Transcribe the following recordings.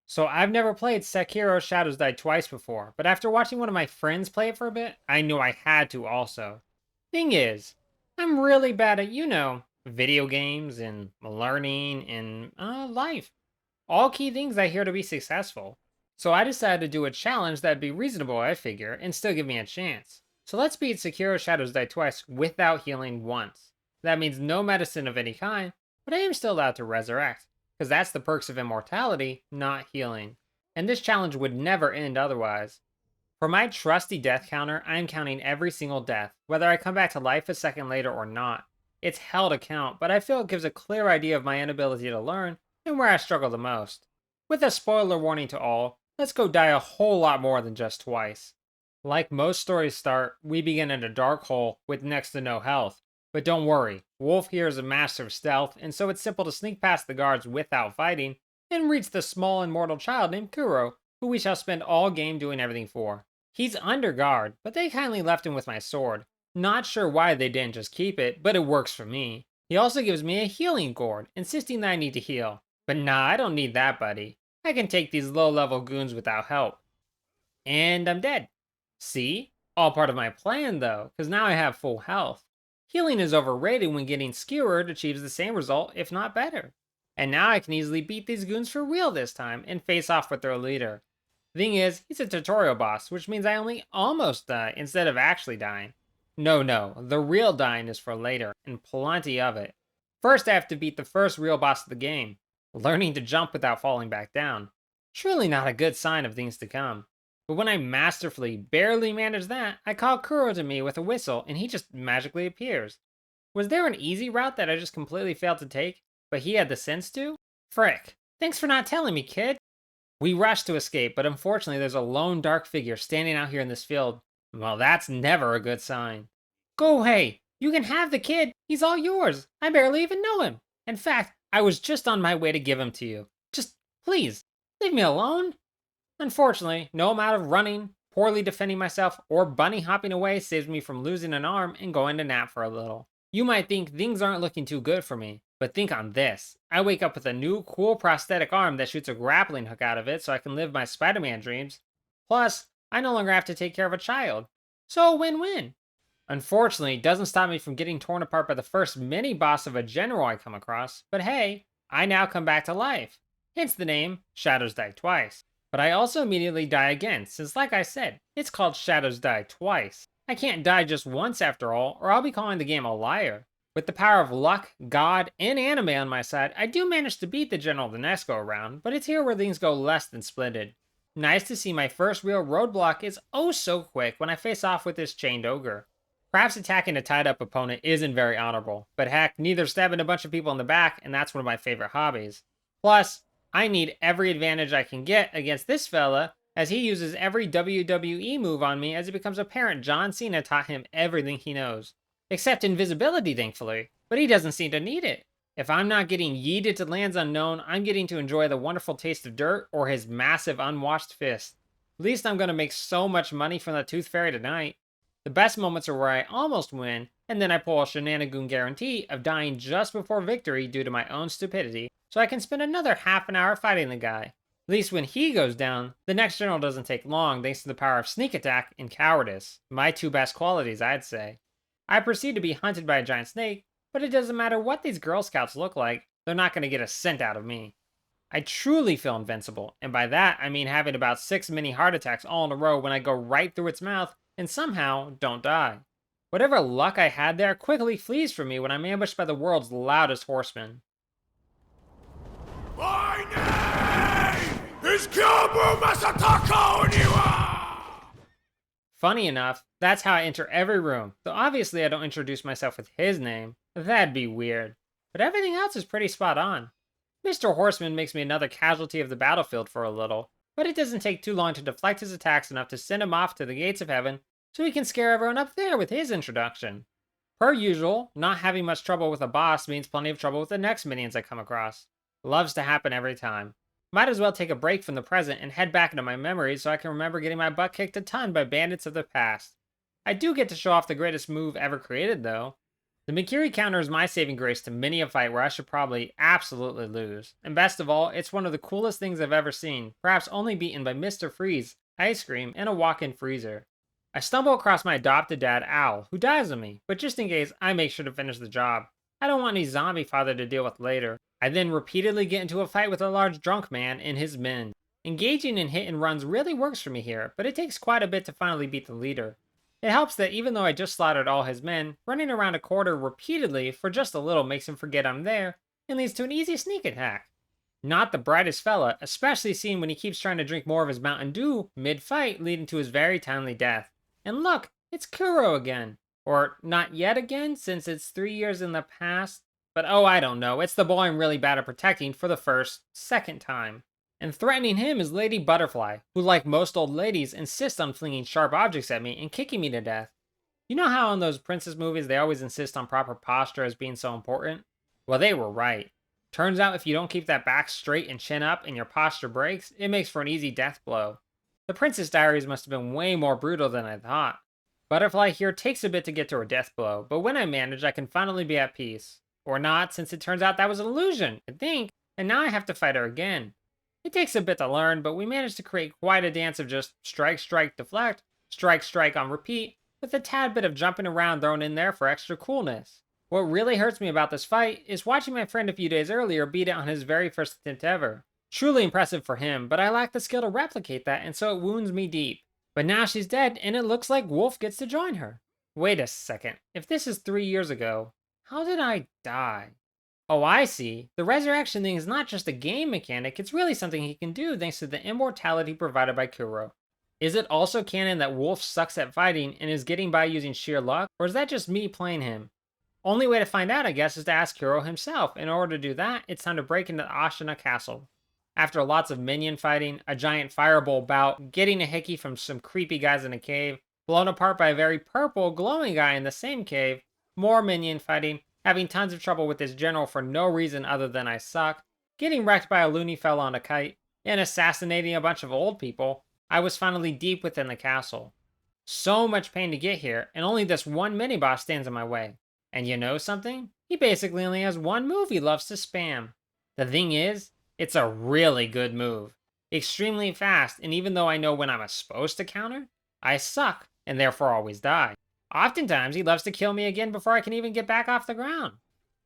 So I've never played Sekiro Shadows Die Twice before, but after watching one of my friends play it for a bit, I knew I had to also. Thing is, I'm really bad at, video games and learning and life. All key things I hear to be successful. So I decided to do a challenge that'd be reasonable, I figure, and still give me a chance. So let's beat Sekiro Shadows Die Twice without healing once. That means no medicine of any kind, but I am still allowed to resurrect, because that's the perks of immortality, not healing. And this challenge would never end otherwise. For my trusty death counter, I am counting every single death, whether I come back to life a second later or not. It's hell to count, but I feel it gives a clear idea of my inability to learn and where I struggle the most. With a spoiler warning to all, let's go die a whole lot more than just twice. Like most stories start, we begin in a dark hole with next to no health. But don't worry, Wolf here is a master of stealth, and so it's simple to sneak past the guards without fighting, and reach the small immortal child named Kuro, who we shall spend all game doing everything for. He's under guard, but they kindly left him with my sword. Not sure why they didn't just keep it, but it works for me. He also gives me a healing gourd, insisting that I need to heal. But nah, I don't need that, buddy. I can take these low-level goons without help. And I'm dead. See? All part of my plan, though, because now I have full health. Healing is overrated when getting skewered achieves the same result, if not better. And now I can easily beat these goons for real this time and face off with their leader. Thing is, he's a tutorial boss, which means I only almost die instead of actually dying. No, the real dying is for later, and plenty of it. First I have to beat the first real boss of the game, learning to jump without falling back down. Surely not a good sign of things to come. But when I masterfully barely manage that, I call Kuro to me with a whistle and he just magically appears. Was there an easy route that I just completely failed to take, but he had the sense to? Frick. Thanks for not telling me, kid. We rush to escape, but unfortunately there's a lone dark figure standing out here in this field. Well, that's never a good sign. Go away! You can have the kid! He's all yours! I barely even know him! In fact, I was just on my way to give him to you. Just, please, leave me alone! Unfortunately, no amount of running, poorly defending myself, or bunny hopping away saves me from losing an arm and going to nap for a little. You might think things aren't looking too good for me, but think on this. I wake up with a new cool prosthetic arm that shoots a grappling hook out of it so I can live my Spider-Man dreams. Plus, I no longer have to take care of a child. So a win-win. Unfortunately, it doesn't stop me from getting torn apart by the first mini-boss of a general I come across, but hey, I now come back to life. Hence the name, Shadows Die Twice. But I also immediately die again, since like I said, it's called Shadows Die Twice. I can't die just once after all, or I'll be calling the game a liar. With the power of luck, God, and anime on my side, I do manage to beat the general the next go around, but it's here where things go less than splendid. Nice to see my first real roadblock is oh so quick when I face off with this chained ogre. Perhaps attacking a tied-up opponent isn't very honorable, but heck, neither stabbing a bunch of people in the back, and that's one of my favorite hobbies. Plus, I need every advantage I can get against this fella, as he uses every WWE move on me as it becomes apparent John Cena taught him everything he knows. Except invisibility, thankfully, but he doesn't seem to need it. If I'm not getting yeeted to lands unknown, I'm getting to enjoy the wonderful taste of dirt or his massive unwashed fist. At least I'm gonna make so much money from the Tooth Fairy tonight. The best moments are where I almost win, and then I pull a shenanigan guarantee of dying just before victory due to my own stupidity, so I can spend another half an hour fighting the guy. At least when he goes down, the next general doesn't take long thanks to the power of sneak attack and cowardice. My two best qualities, I'd say. I proceed to be hunted by a giant snake, but it doesn't matter what these Girl Scouts look like, they're not going to get a cent out of me. I truly feel invincible, and by that I mean having about 6 mini heart attacks all in a row when I go right through its mouth and somehow don't die. Whatever luck I had there quickly flees from me when I'm ambushed by the world's loudest horseman. My name is Kyobu Masataka Oniwa! Funny enough, that's how I enter every room, though obviously I don't introduce myself with his name. That'd be weird. But everything else is pretty spot on. Mr. Horseman makes me another casualty of the battlefield for a little, but it doesn't take too long to deflect his attacks enough to send him off to the gates of heaven so he can scare everyone up there with his introduction. Per usual, not having much trouble with a boss means plenty of trouble with the next minions I come across. Loves to happen every time. Might as well take a break from the present and head back into my memories so I can remember getting my butt kicked a ton by bandits of the past. I do get to show off the greatest move ever created though. The Mikiri counter is my saving grace to many a fight where I should probably absolutely lose. And best of all, it's one of the coolest things I've ever seen, perhaps only beaten by Mr. Freeze, ice cream, and a walk-in freezer. I stumble across my adopted dad, Al, who dies on me, but just in case, I make sure to finish the job. I don't want any zombie father to deal with later. I then repeatedly get into a fight with a large drunk man and his men. Engaging in hit and runs really works for me here, but it takes quite a bit to finally beat the leader. It helps that even though I just slaughtered all his men, running around a corridor repeatedly for just a little makes him forget I'm there and leads to an easy sneak attack. Not the brightest fella, especially seeing when he keeps trying to drink more of his Mountain Dew mid-fight, leading to his very timely death. And look, it's Kuro again. Or not yet again, since it's 3 years in the past. But oh, I don't know, it's the boy I'm really bad at protecting for the second time. And threatening him is Lady Butterfly, who, like most old ladies, insists on flinging sharp objects at me and kicking me to death. You know how in those princess movies they always insist on proper posture as being so important? Well, they were right. Turns out if you don't keep that back straight and chin up and your posture breaks, it makes for an easy death blow. The Princess Diaries must have been way more brutal than I thought. Butterfly here takes a bit to get to her death blow, but when I manage, I can finally be at peace. Or not, since it turns out that was an illusion, I think, and now I have to fight her again. It takes a bit to learn, but we managed to create quite a dance of just strike, strike, deflect, strike, strike on repeat, with a tad bit of jumping around thrown in there for extra coolness. What really hurts me about this fight is watching my friend a few days earlier beat it on his very first attempt ever. Truly impressive for him, but I lack the skill to replicate that, and so it wounds me deep. But now she's dead, and it looks like Wolf gets to join her. Wait a second, if this is 3 years ago, how did I die? Oh, I see. The resurrection thing is not just a game mechanic, it's really something he can do thanks to the immortality provided by Kuro. Is it also canon that Wolf sucks at fighting and is getting by using sheer luck, or is that just me playing him? Only way to find out, I guess, is to ask Kuro himself. In order to do that, it's time to break into the Ashina Castle. After lots of minion fighting, a giant fireball bout, getting a hickey from some creepy guys in a cave, blown apart by a very purple, glowing guy in the same cave, more minion fighting, having tons of trouble with this general for no reason other than I suck, getting wrecked by a loony fella on a kite, and assassinating a bunch of old people, I was finally deep within the castle. So much pain to get here, and only this one mini-boss stands in my way. And you know something? He basically only has one move he loves to spam. The thing is, it's a really good move. Extremely fast, and even though I know when I'm supposed to counter, I suck, and therefore always die. Oftentimes, he loves to kill me again before I can even get back off the ground.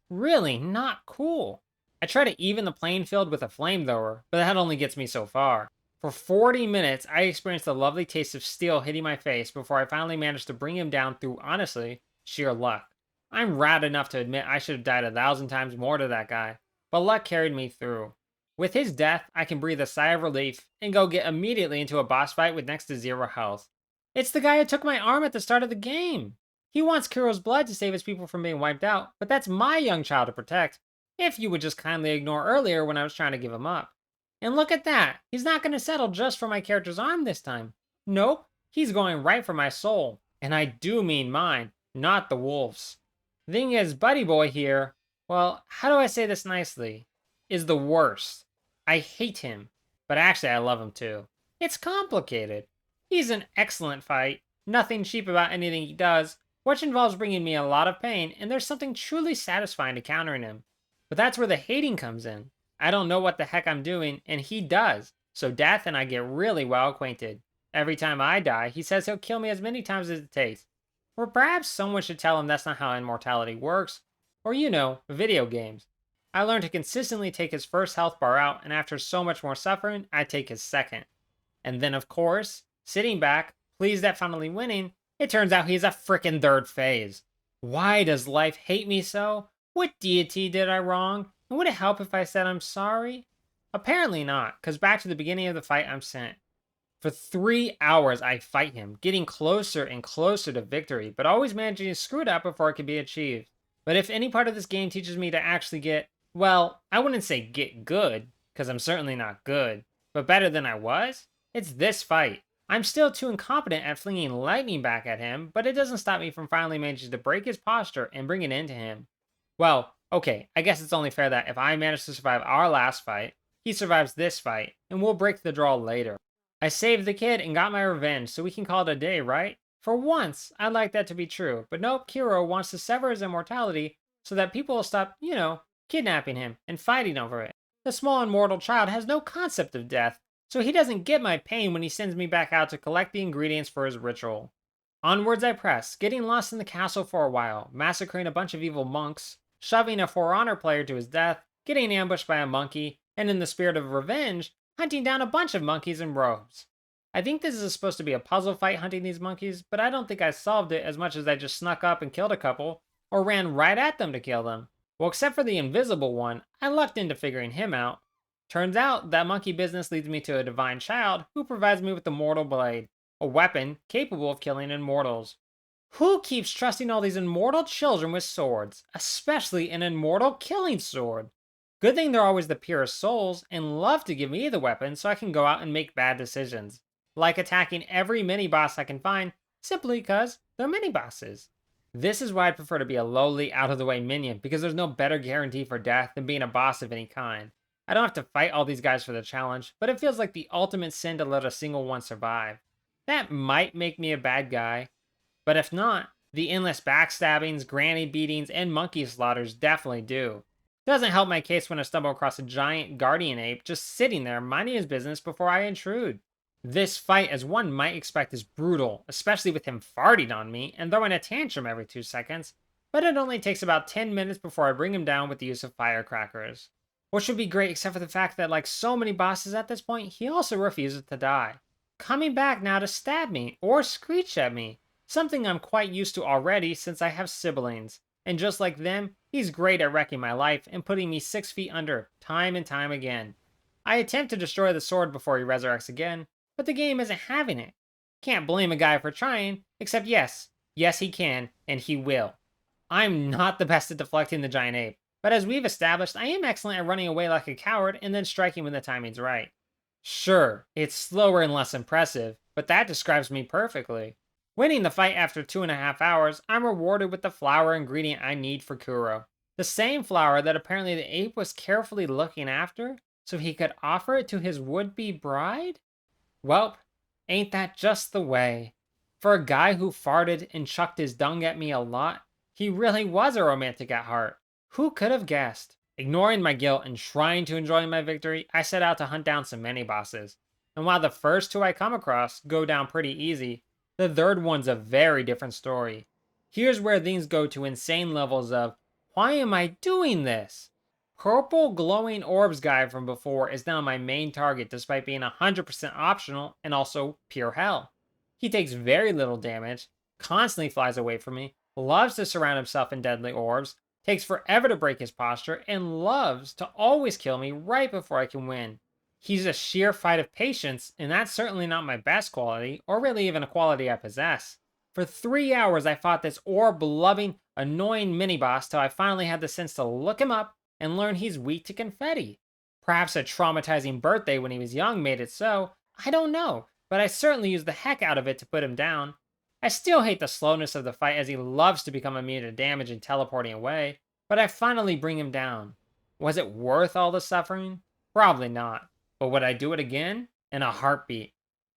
Really not cool. I try to even the playing field with a flamethrower, but that only gets me so far. For 40 minutes, I experienced the lovely taste of steel hitting my face before I finally managed to bring him down through, honestly, sheer luck. I'm rad enough to admit I should have died 1,000 times more to that guy, but luck carried me through. With his death, I can breathe a sigh of relief and go get immediately into a boss fight with next to 0 health. It's the guy who took my arm at the start of the game. He wants Kuro's blood to save his people from being wiped out, but that's my young child to protect, if you would just kindly ignore earlier when I was trying to give him up. And look at that, he's not going to settle just for my character's arm this time. Nope, he's going right for my soul. And I do mean mine, not the wolf's. Thing is, Buddy Boy here, well, how do I say this nicely, is the worst. I hate him, but actually I love him too. It's complicated. He's an excellent fight, nothing cheap about anything he does, which involves bringing me a lot of pain, and there's something truly satisfying to countering him. But that's where the hating comes in. I don't know what the heck I'm doing, and he does, so Death and I get really well acquainted. Every time I die, he says he'll kill me as many times as it takes. Or perhaps someone should tell him that's not how immortality works. Or, you know, video games. I learned to consistently take his first health bar out, and after so much more suffering, I take his second. And then, of course, sitting back, pleased at finally winning, it turns out he's a frickin' third phase. Why does life hate me so? What deity did I wrong? And would it help if I said I'm sorry? Apparently not, because back to the beginning of the fight I'm sent. For 3 hours I fight him, getting closer and closer to victory, but always managing to screw it up before it can be achieved. But if any part of this game teaches me to actually get, well, I wouldn't say get good, because I'm certainly not good, but better than I was, it's this fight. I'm still too incompetent at flinging lightning back at him, but it doesn't stop me from finally managing to break his posture and bring it into him. Well, okay, I guess it's only fair that if I manage to survive our last fight, he survives this fight, and we'll break the draw later. I saved the kid and got my revenge, so we can call it a day, right? For once, I'd like that to be true, but nope, Kiro wants to sever his immortality so that people will stop, kidnapping him and fighting over it. The small immortal child has no concept of death, so he doesn't get my pain when he sends me back out to collect the ingredients for his ritual. Onwards I press, getting lost in the castle for a while, massacring a bunch of evil monks, shoving a For Honor player to his death, getting ambushed by a monkey, and in the spirit of revenge, hunting down a bunch of monkeys in robes. I think this is supposed to be a puzzle fight hunting these monkeys, but I don't think I solved it as much as I just snuck up and killed a couple, or ran right at them to kill them. Well, except for the invisible one, I lucked into figuring him out. Turns out that monkey business leads me to a divine child who provides me with the mortal blade, a weapon capable of killing immortals. Who keeps trusting all these immortal children with swords, especially an immortal killing sword? Good thing they're always the purest souls and love to give me the weapon so I can go out and make bad decisions, like attacking every mini boss I can find simply because they're mini bosses. This is why I'd prefer to be a lowly, out of the way minion, because there's no better guarantee for death than being a boss of any kind. I don't have to fight all these guys for the challenge, but it feels like the ultimate sin to let a single one survive. That might make me a bad guy, but if not, the endless backstabbings, granny beatings, and monkey slaughters definitely do. Doesn't help my case when I stumble across a giant guardian ape just sitting there minding his business before I intrude. This fight, as one might expect, is brutal, especially with him farting on me and throwing a tantrum every 2 seconds, but it only takes about 10 minutes before I bring him down with the use of firecrackers. Which would be great except for the fact that, like so many bosses at this point, he also refuses to die, coming back now to stab me or screech at me, something I'm quite used to already since I have siblings. And just like them, he's great at wrecking my life and putting me 6 feet under, time and time again. I attempt to destroy the sword before he resurrects again, but the game isn't having it. Can't blame a guy for trying, except yes, he can, and he will. I'm not the best at deflecting the giant ape, but as we've established, I am excellent at running away like a coward and then striking when the timing's right. Sure, it's slower and less impressive, but that describes me perfectly. Winning the fight after 2.5 hours, I'm rewarded with the flower ingredient I need for Kuro. The same flower that apparently the ape was carefully looking after, so he could offer it to his would-be bride? Welp, ain't that just the way? For a guy who farted and chucked his dung at me a lot, he really was a romantic at heart. Who could have guessed? Ignoring my guilt and trying to enjoy my victory, I set out to hunt down some mini-bosses. And while the first 2 I come across go down pretty easy, the third one's a very different story. Here's where things go to insane levels of, why am I doing this? Purple glowing orbs guy from before is now my main target despite being 100% optional and also pure hell. He takes very little damage, constantly flies away from me, loves to surround himself in deadly orbs, takes forever to break his posture, and loves to always kill me right before I can win. He's a sheer fight of patience, and that's certainly not my best quality, or really even a quality I possess. For 3 hours I fought this orb-loving, annoying mini-boss till I finally had the sense to look him up and learn he's weak to confetti. Perhaps a traumatizing birthday when he was young made it so, I don't know, but I certainly used the heck out of it to put him down. I still hate the slowness of the fight as he loves to become immune to damage and teleporting away, but I finally bring him down. Was it worth all the suffering? Probably not. But would I do it again? In a heartbeat.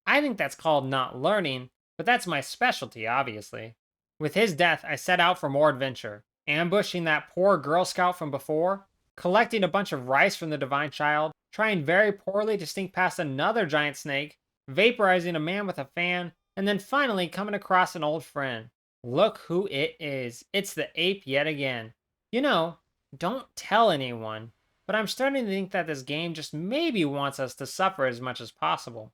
I think that's called not learning, but that's my specialty, obviously. With his death, I set out for more adventure, ambushing that poor Girl Scout from before, collecting a bunch of rice from the Divine Child, trying very poorly to sneak past another giant snake, vaporizing a man with a fan, and then finally coming across an old friend. Look who it is. It's the ape yet again. You know, don't tell anyone, but I'm starting to think that this game just maybe wants us to suffer as much as possible.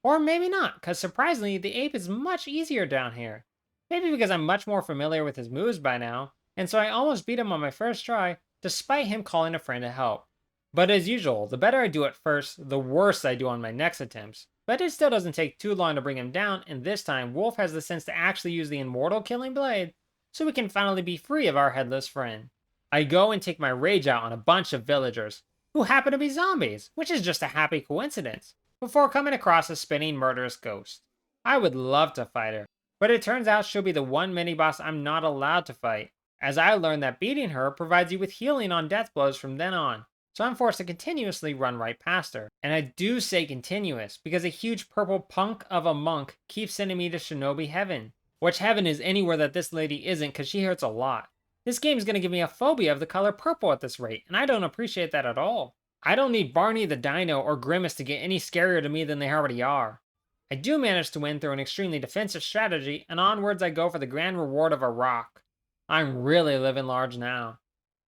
Or maybe not, because surprisingly, the ape is much easier down here. Maybe because I'm much more familiar with his moves by now, and so I almost beat him on my first try, despite him calling a friend to help. But as usual, the better I do it first, the worse I do on my next attempts. But it still doesn't take too long to bring him down, and this time, Wolf has the sense to actually use the immortal killing blade, so we can finally be free of our headless friend. I go and take my rage out on a bunch of villagers, who happen to be zombies, which is just a happy coincidence, before coming across a spinning murderous ghost. I would love to fight her, but it turns out she'll be the one mini-boss I'm not allowed to fight, as I learned that beating her provides you with healing on death blows from then on, so I'm forced to continuously run right past her. And I do say continuous, because a huge purple punk of a monk keeps sending me to shinobi heaven. Which heaven is anywhere that this lady isn't, because she hurts a lot. This game is going to give me a phobia of the color purple at this rate, and I don't appreciate that at all. I don't need Barney the Dino or Grimace to get any scarier to me than they already are. I do manage to win through an extremely defensive strategy, and onwards I go for the grand reward of a rock. I'm really living large now.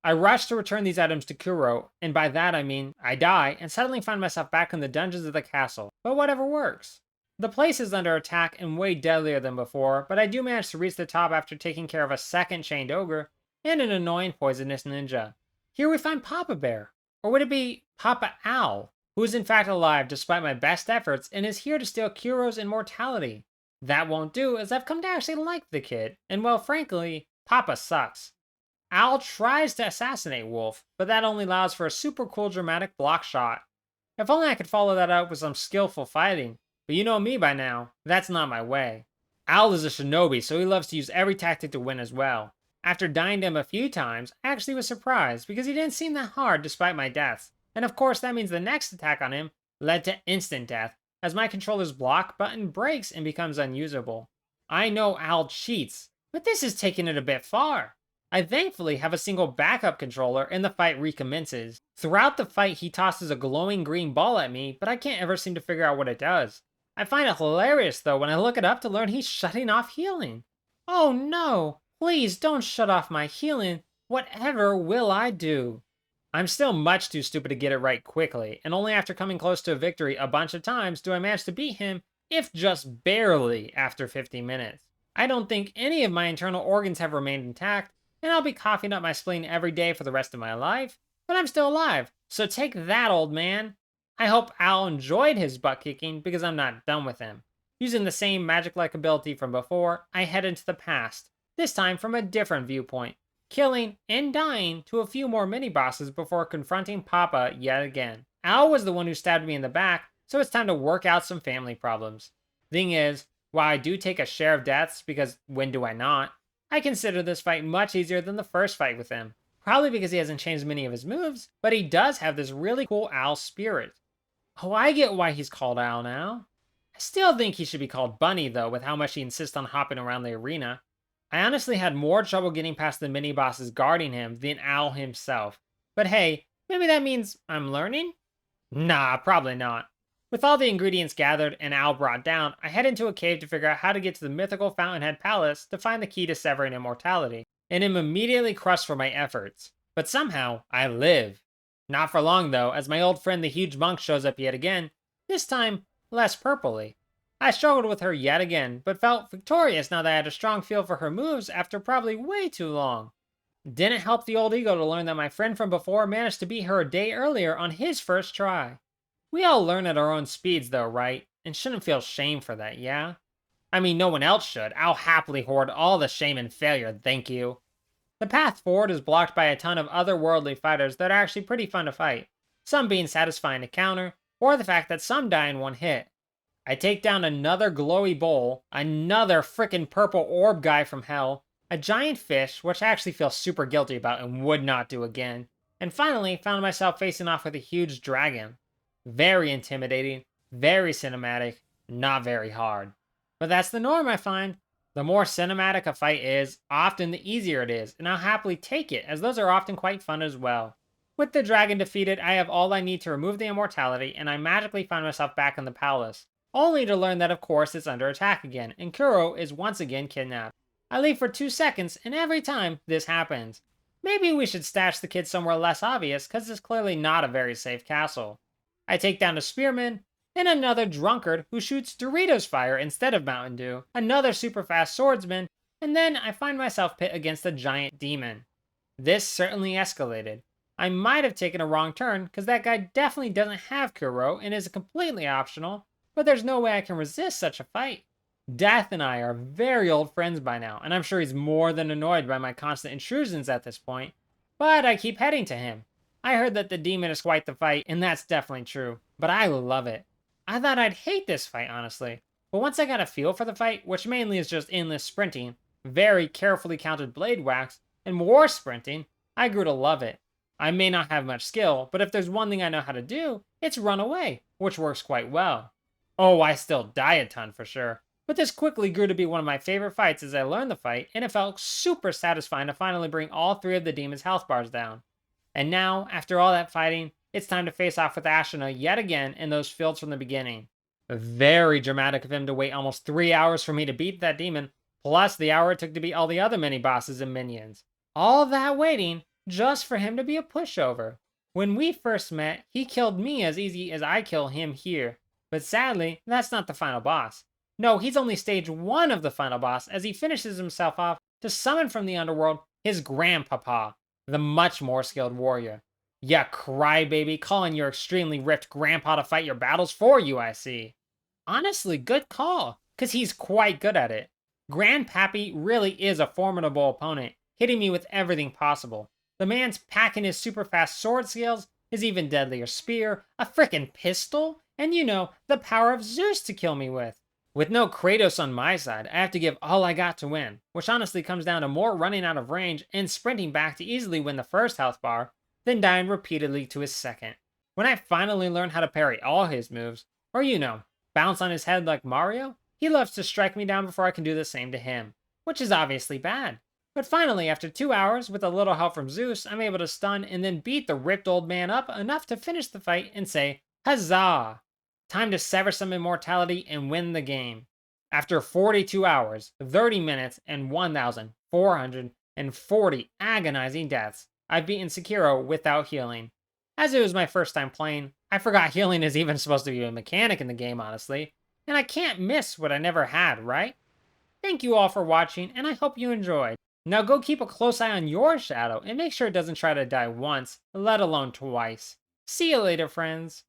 I rush to return these items to Kuro, and by that I mean I die and suddenly find myself back in the dungeons of the castle, but whatever works. The place is under attack and way deadlier than before, but I do manage to reach the top after taking care of a second chained ogre and an annoying poisonous ninja. Here we find Papa Bear, or would it be Papa Owl, who is in fact alive despite my best efforts and is here to steal Kuro's immortality. That won't do, as I've come to actually like the kid, and well, frankly, Papa sucks. Owl tries to assassinate Wolf, but that only allows for a super cool dramatic block shot. If only I could follow that up with some skillful fighting, but you know me by now, that's not my way. Owl is a shinobi, so he loves to use every tactic to win as well. After dying to him a few times, I actually was surprised, because he didn't seem that hard despite my deaths. And of course that means the next attack on him led to instant death, as my controller's block button breaks and becomes unusable. I know Owl cheats, but this is taking it a bit far. I thankfully have a single backup controller and the fight recommences. Throughout the fight he tosses a glowing green ball at me, but I can't ever seem to figure out what it does. I find it hilarious though when I look it up to learn he's shutting off healing. Oh no, please don't shut off my healing, whatever will I do? I'm still much too stupid to get it right quickly, and only after coming close to a victory a bunch of times do I manage to beat him, if just barely, after 50 minutes. I don't think any of my internal organs have remained intact, and I'll be coughing up my spleen every day for the rest of my life, but I'm still alive, so take that, old man. I hope Al enjoyed his butt kicking, because I'm not done with him. Using the same magic-like ability from before, I head into the past, this time from a different viewpoint, killing and dying to a few more mini-bosses before confronting Papa yet again. Al was the one who stabbed me in the back, so it's time to work out some family problems. Thing is, while I do take a share of deaths, because when do I not, I consider this fight much easier than the first fight with him. Probably because he hasn't changed many of his moves, but he does have this really cool Owl spirit. Oh, I get why he's called Owl now. I still think he should be called Bunny though, with how much he insists on hopping around the arena. I honestly had more trouble getting past the mini-bosses guarding him than Owl himself. But hey, maybe that means I'm learning? Nah, probably not. With all the ingredients gathered and Owl brought down, I head into a cave to figure out how to get to the mythical Fountainhead Palace to find the key to severing immortality, and am immediately crushed for my efforts. But somehow, I live. Not for long though, as my old friend the huge monk shows up yet again, this time less purpley. I struggled with her yet again, but felt victorious now that I had a strong feel for her moves after probably way too long. Didn't help the old ego to learn that my friend from before managed to beat her a day earlier on his first try. We all learn at our own speeds though, right? And shouldn't feel shame for that, yeah? I mean, no one else should. I'll happily hoard all the shame and failure, thank you. The path forward is blocked by a ton of otherworldly fighters that are actually pretty fun to fight. Some being satisfying to counter, or the fact that some die in one hit. I take down another glowy bowl, another frickin' purple orb guy from hell, a giant fish, which I actually feel super guilty about and would not do again, and finally found myself facing off with a huge dragon. Very intimidating, very cinematic, not very hard. But that's the norm, I find. The more cinematic a fight is, often the easier it is, and I'll happily take it, as those are often quite fun as well. With the dragon defeated, I have all I need to remove the immortality, and I magically find myself back in the palace, only to learn that of course it's under attack again, and Kuro is once again kidnapped. I leave for 2 seconds, and every time this happens. Maybe we should stash the kid somewhere less obvious, cause it's clearly not a very safe castle. I take down a spearman, and another drunkard who shoots Doritos fire instead of Mountain Dew, another super fast swordsman, and then I find myself pit against a giant demon. This certainly escalated. I might have taken a wrong turn, because that guy definitely doesn't have Kuro and is completely optional, but there's no way I can resist such a fight. Death and I are very old friends by now, and I'm sure he's more than annoyed by my constant intrusions at this point, but I keep heading to him. I heard that the demon is quite the fight, and that's definitely true, but I love it. I thought I'd hate this fight, honestly, but once I got a feel for the fight, which mainly is just endless sprinting, very carefully counted blade whacks, and more sprinting, I grew to love it. I may not have much skill, but if there's one thing I know how to do, it's run away, which works quite well. Oh, I still die a ton for sure, But this quickly grew to be one of my favorite fights as I learned the fight, and it felt super satisfying to finally bring all 3 of the demon's health bars down. And now, after all that fighting, it's time to face off with Ashina yet again in those fields from the beginning. Very dramatic of him to wait almost 3 hours for me to beat that demon, plus the hour it took to beat all the other mini bosses and minions. All that waiting just for him to be a pushover. When we first met, he killed me as easy as I kill him here. But sadly, that's not the final boss. No, he's only stage 1 of the final boss as he finishes himself off to summon from the underworld his grandpapa, the much more skilled warrior. Ya crybaby, calling your extremely ripped grandpa to fight your battles for you, I see. Honestly, good call, cause he's quite good at it. Grandpappy really is a formidable opponent, hitting me with everything possible. The man's packing his super fast sword skills, his even deadlier spear, a frickin' pistol, and the power of Zeus to kill me with. With no Kratos on my side, I have to give all I got to win, which honestly comes down to more running out of range and sprinting back to easily win the first health bar, than dying repeatedly to his second. When I finally learned how to parry all his moves, or bounce on his head like Mario, he loves to strike me down before I can do the same to him, which is obviously bad. But finally, after 2 hours, with a little help from Zeus, I'm able to stun and then beat the ripped old man up enough to finish the fight and say, huzzah! Time to sever some immortality and win the game. After 42 hours, 30 minutes, and 1,440 agonizing deaths, I've beaten Sekiro without healing. As it was my first time playing, I forgot healing is even supposed to be a mechanic in the game, honestly, and I can't miss what I never had, right? Thank you all for watching, and I hope you enjoyed. Now go keep a close eye on your shadow and make sure it doesn't try to die once, let alone twice. See you later, friends.